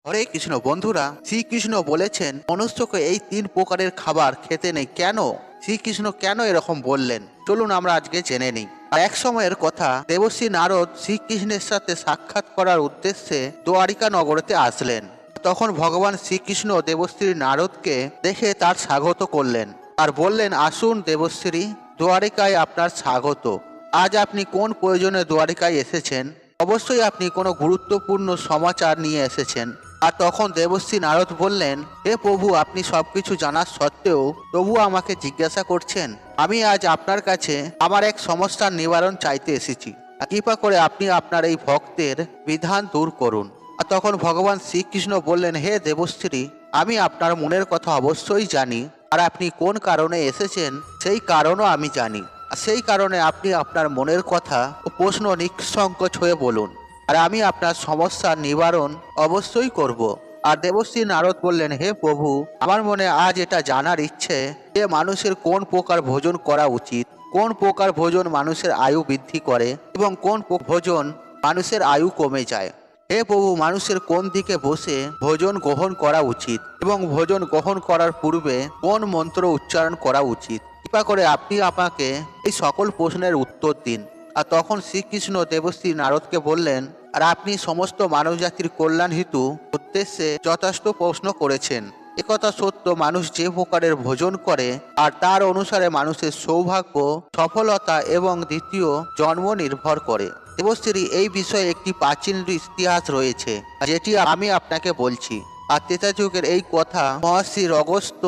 হরে কৃষ্ণ বন্ধুরা, শ্রীকৃষ্ণ বলেছেন মনুষ্যকে এই তিন প্রকারের খাবার খেতে নেই। কেন শ্রীকৃষ্ণ কেন এরকম বললেন, চলুন আমরা আজকে জেনে নিই। আর এক সময়ের কথা, দেবশ্রী নারদ শ্রীকৃষ্ণের সাথে সাক্ষাৎ করার উদ্দেশ্যে দ্বারিকা নগরীতে আসলেন। তখন ভগবান শ্রীকৃষ্ণ দেবশ্রী নারদকে দেখে তার স্বাগত করলেন আর বললেন, আসুন দেবশ্রী, দ্বারিকায় আপনার স্বাগত। আজ আপনি কোন প্রয়োজনে দ্বারিকায় এসেছেন? অবশ্যই আপনি কোনো গুরুত্বপূর্ণ সমাচার নিয়ে এসেছেন। আর তখন দেবশ্রী নারদ বললেন, হে প্রভু, আপনি সবকিছু জানার সত্ত্বেও তবু আমাকে জিজ্ঞাসা করছেন। আমি আজ আপনার কাছে আমার এক সমস্যার নিবারণ চাইতে এসেছি। কৃপা করে আপনি আপনার এই ভক্তের বিধান দূর করুন। আর তখন ভগবান শ্রীকৃষ্ণ বললেন, হে দেবশ্রী, আমি আপনার মনের কথা অবশ্যই জানি। আর আপনি কোন কারণে এসেছেন সেই কারণও আমি জানি। আর সেই কারণে আপনি আপনার মনের কথা ও প্রশ্ন নিঃসংকোচ হয়ে বলুন, আর আমি আপনার সমস্যার নিবারণ অবশ্যই করব। আর দেবশ্রী নারদ বললেন, হে প্রভু, আমার মনে আজ এটা জানার ইচ্ছে যে মানুষের কোন প্রকার ভোজন করা উচিত, কোন প্রকার ভোজন মানুষের আয়ু বৃদ্ধি করে এবং কোন ভোজন মানুষের আয়ু কমে যায়। হে প্রভু, মানুষের কোন দিকে বসে ভোজন গ্রহণ করা উচিত এবং ভোজন গ্রহণ করার পূর্বে কোন মন্ত্র উচ্চারণ করা উচিত, কৃপা করে আপনি আমাকে এই সকল প্রশ্নের উত্তর দিন। আর তখন শ্রীকৃষ্ণ দেবশ্রী নারদকে বললেন, আর আপনি সমস্ত মানব জাতির কল্যাণ হেতু উদ্দেশ্যে যথেষ্ট প্রশ্ন করেছেন। একথা সত্য, মানুষ যে প্রকারের ভোজন করে আর তার অনুসারে মানুষের সৌভাগ্য, সফলতা এবং দ্বিতীয় জন্ম নির্ভর করে। দেবশ্রী, এই বিষয়ে একটি প্রাচীন ইতিহাস রয়েছে যেটি আমি আপনাকে বলছি। আর ত্রেতা যুগের এই কথা মহর্ষি অগস্ত্য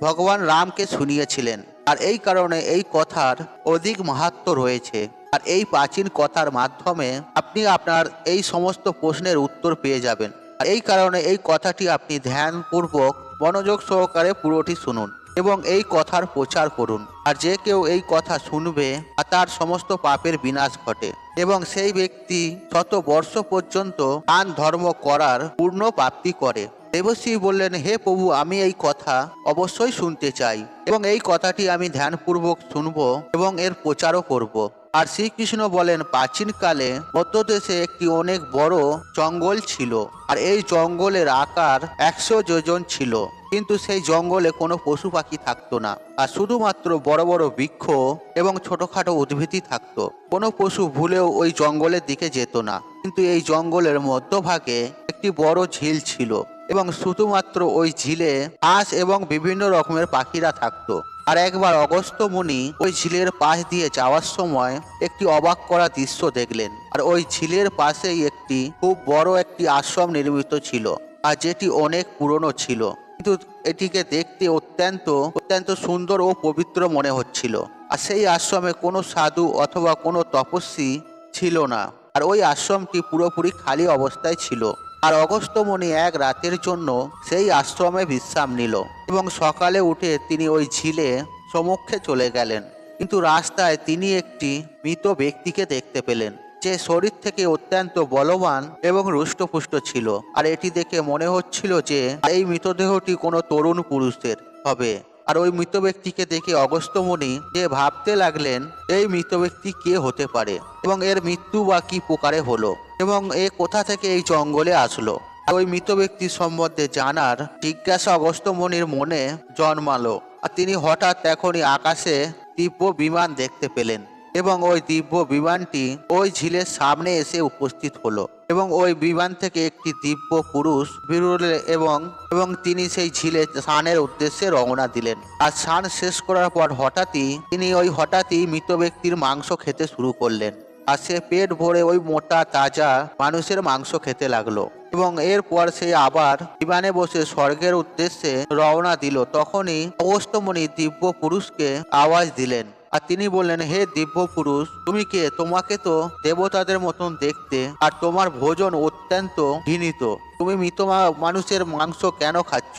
ভগবান রামকে শুনিয়েছিলেন। আর এই কারণে এই কথার অধিক মাহাত্ম্য রয়েছে। আর এই প্রাচীন কথার মাধ্যমে আপনি আপনার এই সমস্ত প্রশ্নের উত্তর পেয়ে যাবেন। আর এই কারণে এই কথাটি আপনি ধ্যানপূর্বক মনোযোগ সহকারে পুরোটি শুনুন এবং এই কথার প্রচার করুন। আর যে কেউ এই কথা শুনবে আর তার সমস্ত পাপের বিনাশ ঘটে এবং সেই ব্যক্তি শত বর্ষ পর্যন্ত দান ধর্ম করার পূর্ণ প্রাপ্তি করে। দেবশ্রী বললেন, হে প্রভু, আমি এই কথা অবশ্যই শুনতে চাই এবং এই কথাটি আমি ধ্যানপূর্বক শুনব এবং এর প্রচারও করব। আর শ্রীকৃষ্ণ বলেন, প্রাচীনকালে মধ্যদেশে একটি অনেক বড় জঙ্গল ছিল। আর এই জঙ্গলের আকার 100 যোজন ছিল, কিন্তু সেই জঙ্গলে কোনো পশু পাখি থাকতো না। আর শুধুমাত্র বড় বড় বৃক্ষ এবং ছোটখাটো উদ্ভিদই থাকতো। কোনো পশু ভুলেও ওই জঙ্গলের দিকে যেত না। কিন্তু এই জঙ্গলের মধ্যভাগে একটি বড় ঝিল ছিল এবং শুধুমাত্র ওই ঝিলে হাঁস এবং বিভিন্ন রকমের পাখিরা থাকতো। আর একবার অগস্ত্য মুনি ওই ঝিলের পাশ দিয়ে যাওয়ার সময় একটি অবাক করা দৃশ্য দেখলেন। আর ওই ঝিলের পাশেই একটি খুব বড় একটি আশ্রম নির্মিত ছিল, আর যেটি অনেক পুরনো ছিল, কিন্তু এটিকে দেখতে অত্যন্ত অত্যন্ত সুন্দর ও পবিত্র মনে হচ্ছিল। আর সেই আশ্রমে কোনো সাধু অথবা কোনো তপস্বী ছিল না। আর ওই আশ্রমটি পুরোপুরি খালি অবস্থায় ছিল। আর অগস্ত্য মুনি এক রাতের জন্য সেই আশ্রমে বিশ্রাম নিল এবং সকালে উঠে তিনি ওই ঝিলে সম্মুখে চলে গেলেন। কিন্তু রাস্তায় তিনি একটি মৃত ব্যক্তিকে দেখতে পেলেন, যে শরীর থেকে অত্যন্ত বলবান এবং রুষ্টপুষ্ট ছিল। আর এটি দেখে মনে হচ্ছিল যে এই মৃতদেহটি কোনো তরুণ পুরুষের হবে। আর ওই মৃত ব্যক্তিকে দেখে অগস্ত্য মুনি যে ভাবতে লাগলেন, এই মৃত ব্যক্তি কে হতে পারে এবং এর মৃত্যু বা কি প্রকারে হলো এবং এ কোথা থেকে এই জঙ্গলে আসলো। ওই মৃত ব্যক্তির সম্বন্ধে জানার জিজ্ঞাসা অগস্ত্য মুনির মনে জন্মালো। আর তিনি হঠাৎ এখনই আকাশে দিব্য বিমান দেখতে পেলেন এবং ওই দিব্য বিমানটি ওই ঝিলের সামনে এসে উপস্থিত হলো এবং ওই বিমান থেকে একটি দিব্য পুরুষ বেরোলেন এবং তিনি সেই ঝিলে স্নানের উদ্দেশ্যে রওনা দিলেন। আর স্নান শেষ করার পর হঠাৎই মৃত ব্যক্তির মাংস খেতে শুরু করলেন। আর সে পেট ভরে ওই মোটা তাজা মানুষের মাংস খেতে লাগলো এবং এরপর সে আবার বিমানে বসে স্বর্গের উদ্দেশ্যে রওনা দিল। তখনই অগস্ত্য মুনি দিব্য পুরুষকে আওয়াজ দিলেন আর তিনি বললেন, হে দিব্য পুরুষ, তুমি কে? তোমাকে তো দেবতাদের মতন দেখতে, আর তোমার ভোজন অত্যন্ত ঘৃণিত। তুমি মৃত মানুষের মাংস কেন খাচ্ছ?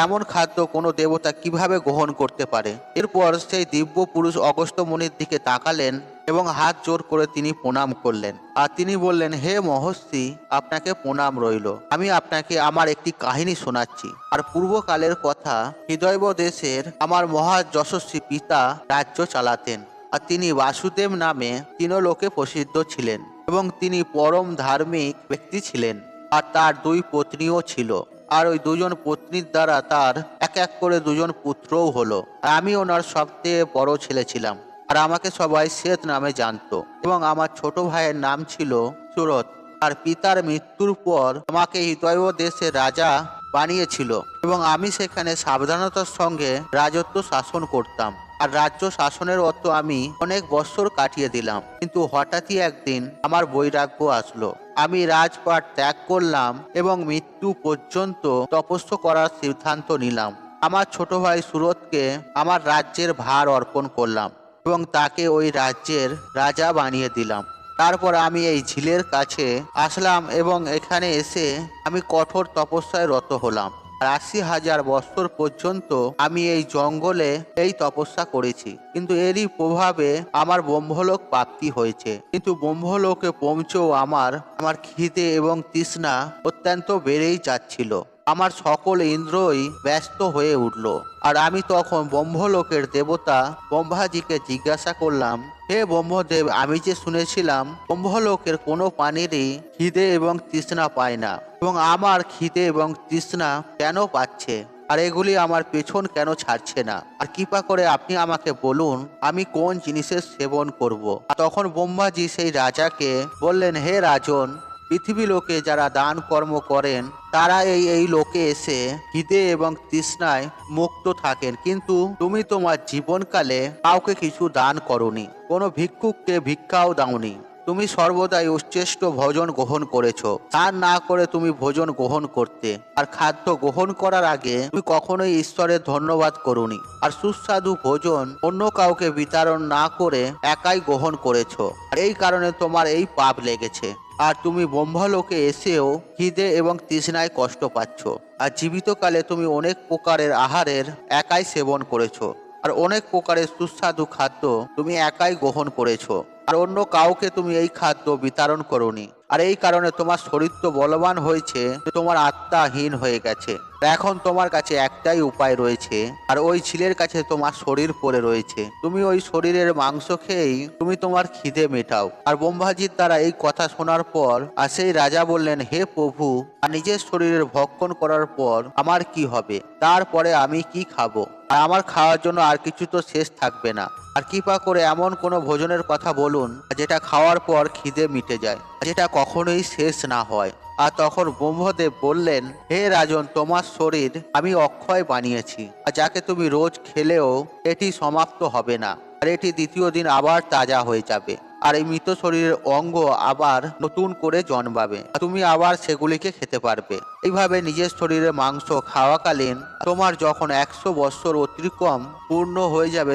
এমন খাদ্য কোনো দেবতা কিভাবে গ্রহণ করতে পারে? এরপর সেই দিব্য পুরুষ অগস্ত্য মুনির দিকে তাকালেন এবং হাত জোর করে তিনি প্রণাম করলেন। আর তিনি বললেন, হে মহর্ষি, আপনাকে প্রণাম রইল। আমি আপনাকে আমার একটি কাহিনী শোনাচ্ছি। আর পূর্বকালের কথা, হৃদয়ব দেশের আমার মহা যশস্বী পিতা রাজ্য চালাতেন। আর তিনি বাসুদেব নামে তিনলোকে প্রসিদ্ধ ছিলেন এবং তিনি পরম ধার্মিক ব্যক্তি ছিলেন। আর তার দুই পত্নীও ছিল। আর ওই দুজন পত্নীর দ্বারা তার এক এক করে দুজন পুত্রও হলো। আর আমি ওনার সবচেয়ে বড় ছেলে ছিলাম। আর আমাকে সবাই শ্বেত নামে জানতো এবং আমার ছোট ভাইয়ের নাম ছিল সুরত। আর পিতার মৃত্যুর পর আমাকে হিতৈব দেশের রাজা বানিয়েছিল এবং আমি সেখানে সাবধানতার সঙ্গে রাজত্ব শাসন করতাম। আর রাজ্য শাসনের অর্থ আমি অনেক বছর কাটিয়ে দিলাম, কিন্তু হঠাৎই একদিন আমার বৈরাগ্য আসলো। আমি রাজপাট ত্যাগ করলাম এবং মৃত্যু পর্যন্ত তপস্য করার সিদ্ধান্ত নিলাম। আমার ছোট ভাই সুরতকে আমার রাজ্যের ভার অর্পণ করলাম এবং তাকে ওই রাজ্যের রাজা বানিয়ে দিলাম। তারপর আমি এই ঝিলের কাছে আসলাম এবং এখানে এসে আমি কঠোর তপস্যায় রত হলাম। আর ৮০,০০০ বছর পর্যন্ত আমি এই জঙ্গলে এই তপস্যা করেছি, কিন্তু এরই প্রভাবে আমার ব্রহ্মলোক প্রাপ্তি হয়েছে। কিন্তু ব্রহ্মলোকে পৌঁছেও আমার খিদে এবং তৃষ্ণা অত্যন্ত বেড়েই যাচ্ছিল। আমার সকল ইন্দ্রই ব্যস্ত হয়ে উঠল। আর আমি তখন ব্রহ্মলোকের দেবতা ব্রহ্মাজিকে জিজ্ঞাসা করলাম, হে ব্রহ্মদেব, আমি যে শুনেছিলাম ব্রহ্মলোকের কোনো প্রাণীরই খিদে এবং তৃষ্ণা পায় না, এবং আমার খিদে এবং তৃষ্ণা কেন পাচ্ছে, আর এগুলি আমার পেছন কেন ছাড়ছে না? আর কৃপা করে আপনি আমাকে বলুন আমি কোন জিনিসের সেবন করব। তখন ব্রহ্মাজি সেই রাজাকে বললেন, হে রাজন, পৃথিবী লোকে যারা দান কর্ম করেন তারা এই লোকে এসে খিদে এবং তৃষ্ণায় মুক্ত থাকেন, কিন্তু তুমি তোমার জীবনকালে কাউকে কিছু দান করনি, কোনো ভিক্ষুককে ভিক্ষাও দাওনি। তুমি সর্বদাই উচ্ছিষ্ট ভোজন গ্রহণ করেছো। দান না করে তুমি ভোজন গ্রহণ করতে, আর খাদ্য গ্রহণ করার আগে তুমি কখনোই ঈশ্বরের ধন্যবাদ করোনি। আর সুস্বাদু ভোজন অন্য কাউকে বিতরণ না করে একাই গ্রহণ করেছো। আর এই কারণে তোমার এই পাপ লেগেছে। আর তুমি ব্রহ্মলোকে এসেও খিদে এবং তৃষ্ণায় কষ্ট পাচ্ছ। আর জীবিতকালে তুমি অনেক প্রকারের আহারের একাই সেবন করেছো, আর অনেক প্রকারের সুস্বাদু খাদ্য তুমি একাই গ্রহণ করেছো, আর অন্য কাউকে তুমি এই খাদ্য বিতরণ করোনি। আর এই কারণে তোমার শরীর তো বলবান হয়েছে, তোমার আত্মাহীন হয়ে গেছে। এখন তোমার কাছে একটাই উপায় রয়েছে, আর ওই ছেলের কাছে তোমার শরীর পড়ে রয়েছে। তুমি ওই শরীরের মাংস খেয়েই তুমি তোমার খিদে মেটাও। আর ব্রহ্মাজির দ্বারা এই কথা শোনার পর আর সেই রাজা বললেন, হে প্রভু, আর নিজের শরীরের ভক্ষণ করার পর আমার কি হবে? তারপরে আমি কি খাবো? আর আমার খাওয়ার জন্য আর কিছু তো শেষ থাকবে না। আর কৃপা করে এমন কোনো ভোজনের কথা বলুন যেটা খাওয়ার পর খিদে মিটে যায়, যেটা কখনোই শেষ না হয়। আর তখন ব্রহ্মদেব বললেন, হে রাজন, তোমার শরীর আমি অক্ষয় বানিয়েছি, আর যাকে তুমি রোজ খেলেও এটি সমাপ্ত হবে না, আর এটি দ্বিতীয় দিন আবার তাজা হয়ে যাবে। আর এই মৃত শরীরের অঙ্গ আবার নতুন করে জন্মাবে, তুমি আবার সেগুলিকে খেতে পারবে। এইভাবে নিজের শরীরের মাংস খাওয়াকালীন তোমার যখন ১০০ বৎসর অতিক্রম পূর্ণ হয়ে যাবে,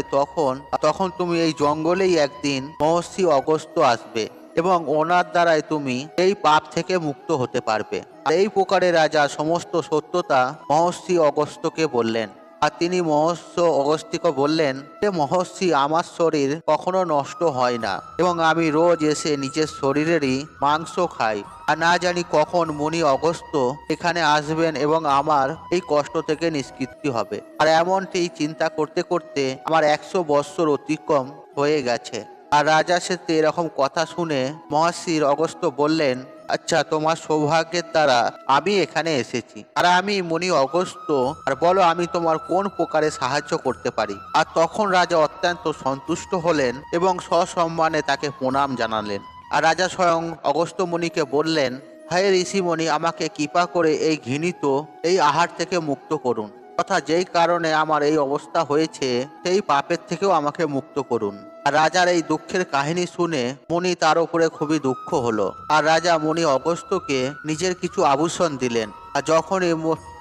তখন তুমি এই জঙ্গলেই একদিন মহর্ষি অগস্ত্য আসবে এবং ওনার দ্বারাই তুমি এই পাপ থেকে মুক্ত হতে পারবে। আর এই প্রকারে রাজা সমস্ত সত্যতা মহর্ষি অগস্ত্যকে বললেন। আর তিনি মহর্ষি অগস্ত্যকে বললেন, হে মহর্ষি, আমার শরীর কখনো নষ্ট হয় না এবং আমি রোজ এসে নিজের শরীরেরই মাংস খাই। আর না জানি কখন মুনি অগস্ত্য এখানে আসবেন এবং আমার এই কষ্ট থেকে নিষ্কৃতি হবে। আর এমনটি চিন্তা করতে করতে আমার ১০০ বৎসর অতিক্রম হয়ে গেছে। আর রাজা সেতে এরকম কথা শুনে মহর্ষি অগস্ত্য বললেন, আচ্ছা, তোমার সৌভাগ্যের দ্বারা আমি এখানে এসেছি। আর আমি মুনি অগস্ত্য, আর বলো আমি তোমার কোন প্রকারে সাহায্য করতে পারি? আর তখন রাজা অত্যন্ত সন্তুষ্ট হলেন এবং সসম্মানে তাকে প্রণাম জানালেন। আর রাজা স্বয়ং অগস্ত্য মুনিকে বললেন, হে ঋষিমণি, আমাকে কৃপা করে এই ঘৃণিত এই আহার থেকে মুক্ত করুন, তথা যেই কারণে আমার এই অবস্থা হয়েছে সেই পাপের থেকেও আমাকে মুক্ত করুন। আর রাজার এই দুঃখের কাহিনী শুনে মুনি তার উপরে খুবই দুঃখ হলো। আর রাজা মুনি অগস্ত্যকে নিজের কিছু আভূষণ দিলেন। আর যখন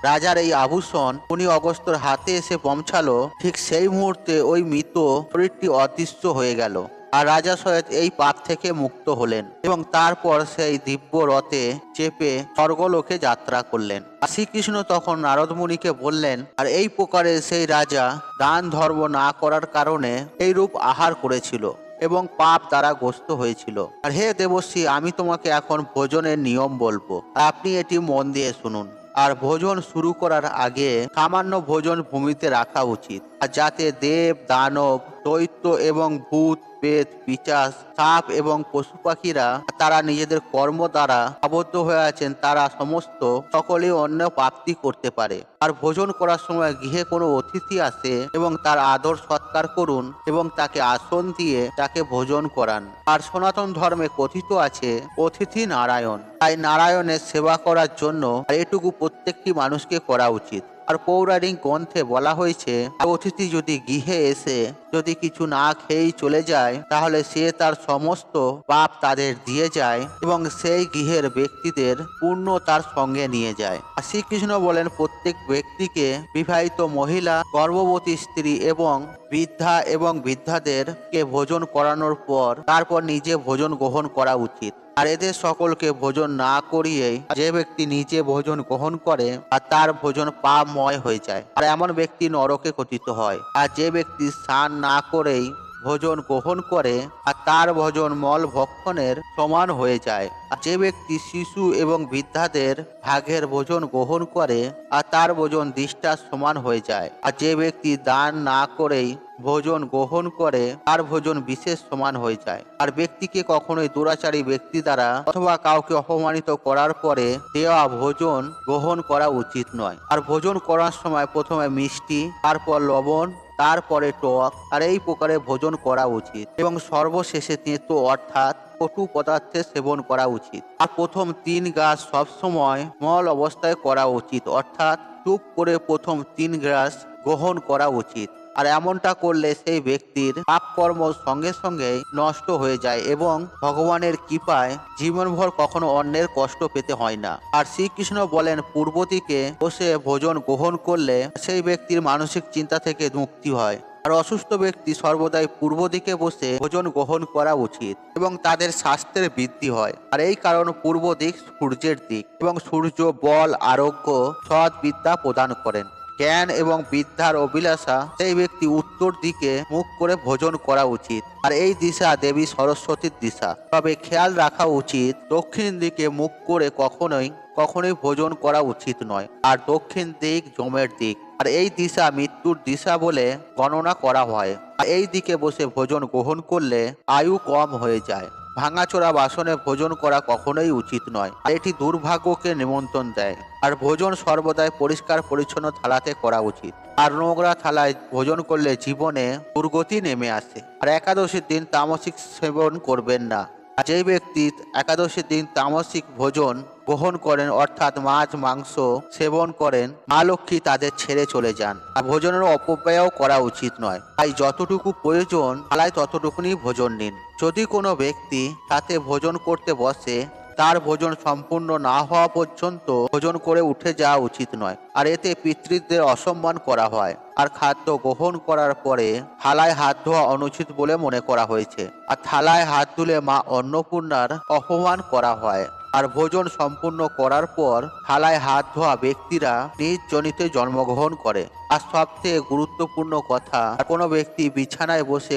রাজার এই আভূষণ মুনি অগস্ত্যর হাতে এসে পৌঁছালো, ঠিক সেই মুহূর্তে ওই মৃত শরীরটি অদৃশ্য হয়ে গেল। আর রাজা সৈয়দ এই পাপ থেকে মুক্ত হলেন এবং তারপর সেই দিব্য রথে চেপে স্বর্গলোকে যাত্রা করলেন। আর শ্রীকৃষ্ণ তখন নারদ মুনিকে বললেন, আর এই প্রকারে সেই রাজা দান ধর্ম না করার কারণে এই রূপ আহার করেছিল এবং পাপ দ্বারা গ্রস্ত হয়েছিল। আর হে দেবশ্রী, আমি তোমাকে এখন ভোজনের নিয়ম বলবো, আপনি এটি মন দিয়ে শুনুন। আর ভোজন শুরু করার আগে সামান্য ভোজন ভূমিতে রাখা উচিত। আর যাতে দেব, দানব, দৈত্য এবং ভূত, প্রেত, পিশাচ, সাপ এবং পশু পাখিরা তারা নিজেদের কর্ম দ্বারা আবদ্ধ হয়ে আছেন তারা সমস্ত সকলেই অন্য প্রাপ্তি করতে পারে। আর ভোজন করার সময় গৃহে কোনো অতিথি আসে এবং তার আদর সৎকার করুন এবং তাকে আসন দিয়ে তাকে ভোজন করান। আর সনাতন ধর্মে কথিত আছে অতিথি নারায়ণ, তাই নারায়ণের সেবা করার জন্য এটুকু প্রত্যেকটি মানুষকে করা উচিত। আর পৌরাণিক গ্রন্থে বলা হয়েছে অতিথি যদি গৃহে এসে যদি কিছু না খেয়েই চলে যায় তাহলে সে তার সমস্ত পাপ তাদের দিয়ে যায় এবং সেই গৃহের ব্যক্তিদের পুণ্য তার সঙ্গে নিয়ে যায়। আর শ্রীকৃষ্ণ বলেন প্রত্যেক ব্যক্তিকে বিবাহিত মহিলা, গর্ভবতী স্ত্রী এবং বৃদ্ধা এবং বৃদ্ধাদেরকে ভোজন করানোর পর তারপর নিজে ভোজন গ্রহণ করা উচিত। আর এদের সকলকে ভোজন না করিয়ে যে ব্যক্তি নিজে ভোজন গ্রহণ করে আর তার ভোজন পাপময় হয়ে যায় আর এমন ব্যক্তি নরকে পতিত হয়। আর যে ব্যক্তি স্নান না করেই ভোজন গ্রহণ করে আর তার ভোজন মল ভক্ষণের সমান হয়ে যায়। আর যে ব্যক্তি শিশু এবং বৃদ্ধাদের ভাগের ভোজন গ্রহণ করে আর তার ভোজন দৃষ্টার সমান হয়ে যায়। আর যে ব্যক্তি দান না করেই ভোজন গ্রহণ করে তার ভোজন বিশেষ সমান হয়ে যায়। আর ব্যক্তিকে কখনোই দুরাচারী ব্যক্তি দ্বারা অথবা কাউকে অপমানিত করার পরে দেওয়া ভোজন গ্রহণ করা উচিত নয়। আর ভোজন করার সময় প্রথমে মিষ্টি, তারপর লবণ, তারপরে টক আর এই প্রকারে ভোজন করা উচিত এবং সর্বশেষে তেঁতো অর্থাৎ কটু পদার্থের সেবন করা উচিত। আর প্রথম 3 গ্রাস সবসময় মল অবস্থায় করা উচিত, অর্থাৎ চুপ করে প্রথম 3 গ্রাস গ্রহণ করা উচিত। আর এমনটা করলে সেই ব্যক্তির পাপকর্ম সঙ্গে সঙ্গে নষ্ট হয়ে যায় এবং ভগবানের কৃপায় জীবনভর কখনো অন্যের কষ্ট পেতে হয় না। আর শ্রীকৃষ্ণ বলেন পূর্ব দিকে বসে ভোজন গ্রহণ করলে সেই ব্যক্তির মানসিক চিন্তা থেকে মুক্তি হয়। আর অসুস্থ ব্যক্তি সর্বদাই পূর্ব দিকে বসে ভোজন গ্রহণ করা উচিত এবং তাদের স্বাস্থ্যের বৃদ্ধি হয়। আর এই কারণ পূর্ব দিক সূর্যের দিক এবং সূর্য বল, আরোগ্য, সৎ বিদ্যা প্রদান করেন। জ্ঞান এবং বিদ্যার অভিলাষা সেই ব্যক্তি উত্তর দিকে মুখ করে ভোজন করা উচিত। আর এই দিশা দেবী সরস্বতীর দিশা। তবে খেয়াল রাখা উচিত দক্ষিণ দিকে মুখ করে কখনোই ভোজন করা উচিত নয়। আর দক্ষিণ দিক যমের দিক আর এই দিশা মৃত্যুর দিশা বলে গণনা করা হয়। আর এই দিকে বসে ভোজন গ্রহণ করলে আয়ু কম হয়ে যায়। ভাঙাচোরা বাসনে ভোজন করা কখনোই উচিত নয়, আর এটি দুর্ভাগ্যকে নিমন্ত্রণ দেয়। আর ভোজন সর্বদাই পরিষ্কার পরিচ্ছন্ন থালাতে করা উচিত। আর নোংরা থালায় ভোজন করলে জীবনে দুর্গতি নেমে আসে। আর একাদশীর দিন তামসিক সেবন করবেন না। আর যে ব্যক্তি একাদশীর দিন তামসিক ভোজন গ্রহণ করেন অর্থাৎ মাছ মাংস সেবন করেন, মা লক্ষ্মী তাদের ছেড়ে চলে যান। আর ভোজনের অপব্যয়ও করা উচিত নয়। তাই যতটুকু প্রয়োজন থালায় ততটুকুনি ভোজন নিন। যদি কোনো ব্যক্তি তাতে ভোজন করতে বসে তার ভোজন সম্পূর্ণ না হওয়া পর্যন্ত ভোজন করে উঠে যাওয়া উচিত নয়। আর এতে পিতৃদের অসম্মান করা হয়। আর খাদ্য গ্রহণ করার পরে থালায় হাত ধোয়া অনুচিত বলে মনে করা হয়েছে। আর থালায় হাত ধুলে মা অন্নপূর্ণার অপমান করা হয়। আর ভোজন সম্পূর্ণ করার পর থালায় হাত ধোয়া ব্যক্তিরা নিজ জনিতে জন্মগ্রহণ করে। আর সবচেয়ে গুরুত্বপূর্ণ কথা, কোনো ব্যক্তি বিছানায় বসে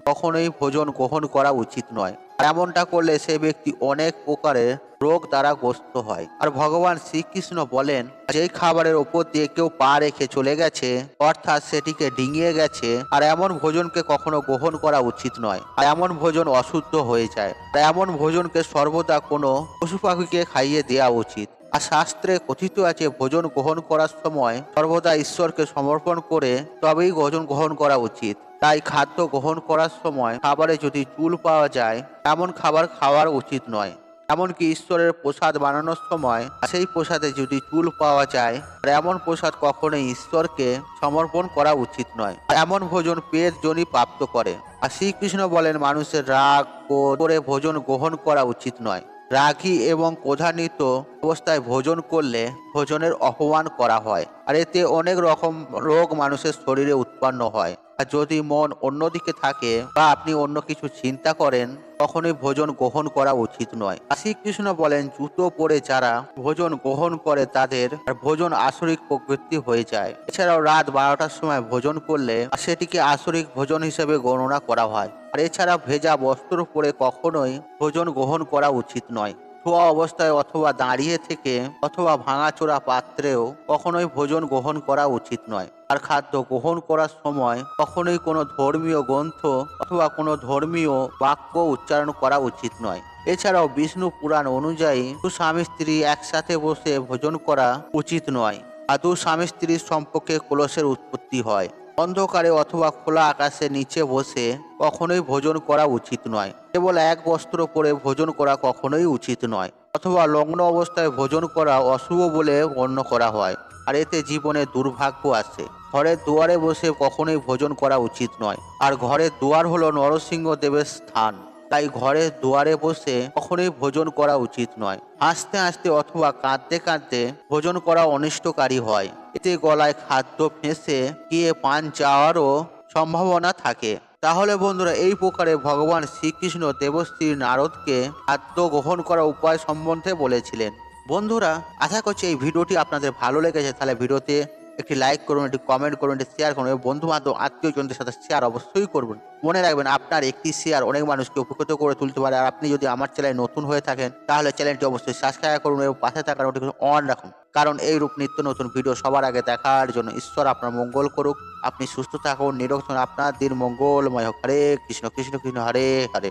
কখনোই ভোজন গ্রহণ করা উচিত নয়। এমনটা করলে সে ব্যক্তি অনেক প্রকারের রোগ দ্বারা গ্রস্ত হয়। আর ভগবান শ্রীকৃষ্ণ বলেন যেই খাবারের ওপর দিয়ে কেউ পা রেখে চলে গেছে অর্থাৎ সেটিকে ডিঙিয়ে গেছে, আর এমন ভোজনকে কখনো গ্রহণ করা উচিত নয়। আর এমন ভোজন অশুদ্ধ হয়ে যায়। আর এমন ভোজনকে সর্বদা কোনো পশু পাখিকে খাইয়ে দেওয়া উচিত। আর শাস্ত্রে কথিত আছে ভোজন গ্রহণ করার সময় সর্বদা ঈশ্বরকে সমর্পণ করে তবেই ভোজন গ্রহণ করা উচিত। তাই খাদ্য গ্রহণ করার সময় খাবারে যদি চুল পাওয়া যায় এমন খাবার খাওয়ার উচিত নয়। এমনকি ঈশ্বরের প্রসাদ বানানোর সময় সেই প্রসাদে যদি চুল পাওয়া যায় এমন প্রসাদ কখনোই ঈশ্বরকে সমর্পণ করা উচিত নয়। এমন ভোজন পেট যোনি প্রাপ্ত করে। আর শ্রীকৃষ্ণ বলেন মানুষের রাগ করে ভোজন গ্রহণ করা উচিত নয়। রাগী এবং ক্রোধান্বিত অবস্থায় ভোজন করলে ভোজনের অপমান করা হয়। আর এতে অনেক রকম রোগ মানুষের শরীরে উৎপন্ন হয়। আর যদি মন অন্যদিকে থাকে বা আপনি অন্য কিছু চিন্তা করেন কখনোই ভোজন গ্রহণ করা উচিত নয়। শ্রীকৃষ্ণ বলেন জুতো পরে যারা ভোজন গ্রহণ করে তাদের ভোজন আসরিক প্রবৃত্তি হয়ে যায়। এছাড়াও রাত 12টার সময় ভোজন করলে সেটিকে আসরিক ভোজন হিসেবে গণনা করা হয়। আর এছাড়া ভেজা বস্ত্র পরে কখনোই ভোজন গ্রহণ করা উচিত নয়। শোয়া অবস্থায় অথবা দাঁড়িয়ে থেকে অথবা ভাঙাচোরা পাত্রেও কখনোই ভোজন গ্রহণ করা উচিত নয়। আর খাদ্য গ্রহণ করার সময় কখনোই কোনো ধর্মীয় গ্রন্থ অথবা কোনো ধর্মীয় বাক্য উচ্চারণ করা উচিত নয়। এছাড়াও বিষ্ণু পুরাণ অনুযায়ী দু স্বামী স্ত্রী একসাথে বসে ভোজন করা উচিত নয়। আর দু স্বামী স্ত্রীর সম্পর্কে কলসের উৎপত্তি হয়। অন্ধকারে অথবা খোলা আকাশের নিচে বসে কখনোই ভোজন করা উচিত নয়। কেবল এক বস্ত্র পরে ভোজন করা কখনোই উচিত নয়। অথবা লগ্ন অবস্থায় ভোজন করা অশুভ বলে গণ্য করা হয়। আর এতে জীবনে দুর্ভাগ্য আসে। ঘরের দুয়ারে বসে কখনোই ভোজন করা উচিত নয়। আর ঘরের দুয়ার হলো নরসিংহ দেবের স্থান, তাই ঘরের দুয়ারে বসে কখনোই ভোজন করা উচিত নয়। হাসতে হাসতে অথবা কাঁদতে কাঁদতে ভোজন করা অনিষ্টকারী হয়। এতে গলায় খাদ্য ফেঁসে গিয়ে পান যাওয়ারও সম্ভাবনা থাকে। তাহলে বন্ধুরা, এই প্রকারে ভগবান শ্রীকৃষ্ণ দেবশ্রী নারদকে খাদ্য গ্রহণ করার উপায় সম্বন্ধে বলেছিলেন। বন্ধুরা, আশা করছি এই ভিডিওটি আপনাদের ভালো লেগেছে। তাহলে ভিডিওতে একটি লাইক করুন, একটি কমেন্ট করুন, একটি শেয়ার করুন এবং বন্ধু বান্ধব আত্মীয়জনদের সাথে শেয়ার অবশ্যই করবেন। মনে রাখবেন, আপনার একটি শেয়ার অনেক মানুষকে উপকৃত করে তুলতে পারে। আর আপনি যদি আমার চ্যানেলে নতুন হয়ে থাকেন তাহলে চ্যানেলটি অবশ্যই সাবস্ক্রাইব করুন এবং পাশে থাকা নোটিফিকেশন অন রাখুন, কারণ এই রূপ নিত্য নতুন ভিডিও সবার আগে দেখার জন্য। ঈশ্বর আপনার মঙ্গল করুক। আপনি সুস্থ থাকুন, নিরোগ থাকুন, আপনার দিন মঙ্গলময় হোক। হরে কৃষ্ণ কৃষ্ণ কৃষ্ণ হরে হরে।